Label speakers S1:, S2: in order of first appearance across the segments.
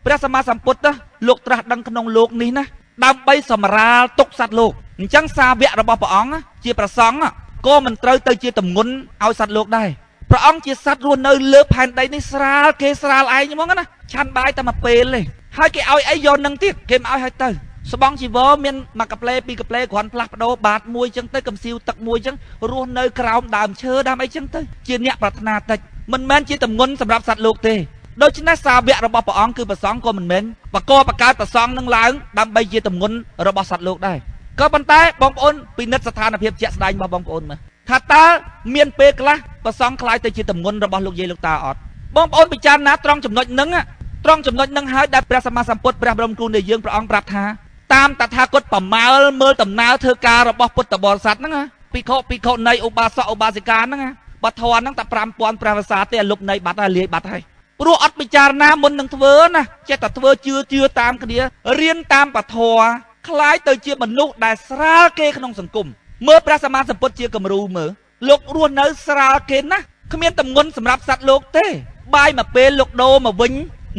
S1: ព្រះសម្មាសម្ពុទ្ធលោកត្រាស់ដឹងក្នុងលោកនេះណាដើម្បីសម្រាលទុក្ខសត្វលោកអញ្ចឹងសាវករបស់ព្រះអង្គជាប្រសង្ឃក៏មិនត្រូវទៅជាទម្ងន់ឲ្យសត្វលោកដែរព្រះអង្គជាសត្វរស់នៅលើផែនដីនេះស្រាលគេស្រាលឯងហ្មងណាឆាន់បាយតែមួយពេលទេហើយគេឲ្យអីយកនឹងទៀតគេមិនឲ្យទៅស្បង់ជីវរមានមួយកប្លេពីរកប្លេគ្រាន់ផ្លាស់ប្ដូរបាតមួយចឹងទៅកំស៊ីវទឹកមួយចឹងរស់នៅក្រោមដើមឈើដើមអីចឹងទៅជាអ្នកប្រាថ្នាតិចមិនមែនជាទម្ងន់សម្រាប់សត្វលោកទេដូច្នេះសាវករបស់ព្រះអង្គគឺព្រះសង្ឃក៏មិនមែនបកបកើតព្រះសង្ឃនឹងឡើងដើម្បីជាទម្ងន់របស់សត្វលោកដែរក៏ប៉ុន្តែបងប្អូនពិនិត្យស្ថានភាពជាក់ស្ដែងរបស់បងប្អូនមើលថាតើមានពេលខ្លះព្រះសង្ឃខ្លាយទៅជាទម្ងន់របស់លោកយាយលោកតាអត់បងប្អូនពិចារណាត្រង់ចំណុចហ្នឹងហើយដែលព្រះសម្មាសម្ពុទ្ធព្រះបរមគ្រូនៃយើងព្រះអង្គប្រាប់ថាតាមតថាគតប្រមាលមើលដំណើរធ្វើការរបស់ពុទ្ធបរិស័ទហ្នឹងភិក្ខុនៃឧបាសកឧបាសិកាហ្នឹងបធរហ្នឹងតែ 5000 ព្រះវសាទេលុបនៃបាត់ហើយលាយបាត់ហើយព្រោះអត់ពិចារណាមុននឹងធ្វើណាចេះតែធ្វើជឿតាមគ្នារៀនតាមបធរคล้ายទៅជាមនុស្សដែលស្រាលគេក្នុងសង្គមមើលព្រះសម្មាសម្ពុទ្ធជាគំរូមើលលោករស់នៅស្រាលគេណាគ្មានទម្ងន់សម្រាប់សត្វលោកទេបាយមកពេលលោកដូរមកវិញ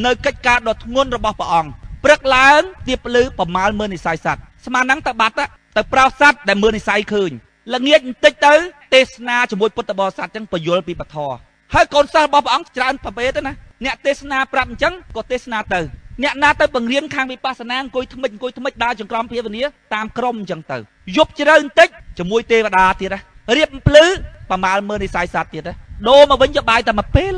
S1: នៅកិច្ចការដ៏ធ្ងន់របស់ព្រះអង្គព្រឹកឡើងទៀបភ្លឺប្រមាលមើលនិស័យសត្វស្មានហ្នឹងទៅបាត់ទៅប្រោសសត្វដែលមើលនិស័យឃើញល្ងាចបន្តិចទៅទេសនាជាមួយពុទ្ធបរិស័ទចឹងបញ្យល់ពីពធហើយកូនសិស្សរបស់ព្រះអង្គច្រើនប្រភេទទៅណាអ្នកទេសនាប្រាប់អញ្ចឹងក៏ទេសនាទៅអ្នកណាទៅបង្រៀនខាងវិបស្សនាអង្គុយថ្មិចដើរចង្ក្រមភាវនាតាមក្រុមអញ្ចឹងទៅយប់ជ្រៅបន្តិចជាមួយទេវតាទៀតរៀបភ្លឺប្រមាលមើលនិស័យសត្វទៀតដូរមកវិញយកបាយតែមួយពេល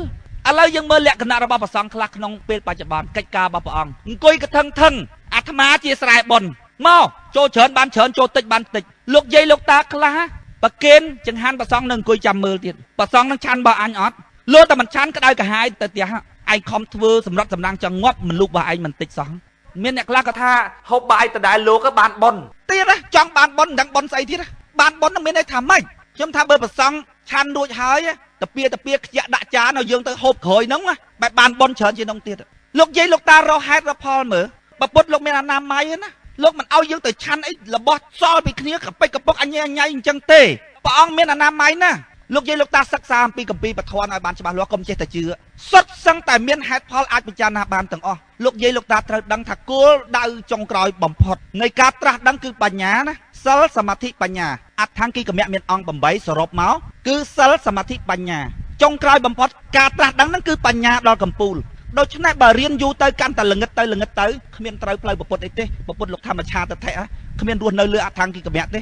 S1: ឥឡូវយើងមើលលក្ខណៈរបស់ព្រះសង្ឃខ្លះក្នុងពេលបច្ចុប្បន្នកិច្ចការរបស់ព្រះអង្គអង្គុយកថឹងអាត្មាជាស្រែបុណ្យមកចូលច្រើនបានច្រើនចូលតិចបានតិចលោកយាយលោកតាខ្លះប្រគេនចង្ហាន់ព្រះសង្ឃនឹងអង្គុយចាំមើលទៀតព្រះសង្ឃនឹងឆាន់បើអញអត់លោតែមិនឆាន់ក្តៅកាហាយទៅផ្ទះឯងខំធ្វើសម្រាប់សម្ដងចង់ងាប់មិនលូករបស់ឯងមិនតិចសោះមានអ្នកខ្លះក៏ថាហូបបាយដដែលលោកបានបុណ្យទៀតចង់បានបុណ្យដឹងបុណ្យស្អីទៀតបានបុណ្យនឹងមានន័យថាម៉េចខ្ញុំថាបើព្រះសង្ឃឆាន់រួចហើយតាពីខ្ជាក់ដាក់ចានឲ្យយើងទៅហូបក្រោយហ្នឹងបែបបានបុណ្យច្រើនជាងនោះទៀតលោកយាយលោកតារកហេតុរកផលមើលបើពុតលោកមានអនាម័យណាលោកមិនឲ្យយើងទៅឆាន់អីរបស់សល់ពីគ្នាកពិចកពុកអញញ៉ៃអញ្ចឹងទេព្រះអង្គមានអនាម័យណាលោកយាយលោកតាសិក្សាអំពីគម្ពីរពធឲ្យបានច្បាស់លាស់កុំចេះតែជឿសុទ្ធសឹងតែមានហេតុផលអាចពិចារណាបានទាំងអស់លោកយាយលោកតាត្រូវដឹងថាគោលដៅចុងក្រោយបំផុតនៃការត្រាស់ដឹងគឺបញ្ញាណាសិលសមាធិបញ្ញាអដ្ឋង្គិកមៈមានអង្គ8សរុបមកគឺសិលសមាធិបញ្ញាចុងក្រោយបំផុតការត្រាស់ដឹងហ្នឹងគឺបញ្ញាដល់កំពូលដូច្នេះបើរៀនយូរទៅកាន់តែល្ងឹតទៅគ្មានត្រូវផ្លូវពុទ្ធអីទេពុទ្ធលោកធម្មឆាទិដ្ឋិគ្មានរស់នៅលើអដ្ឋង្គិកមៈទេ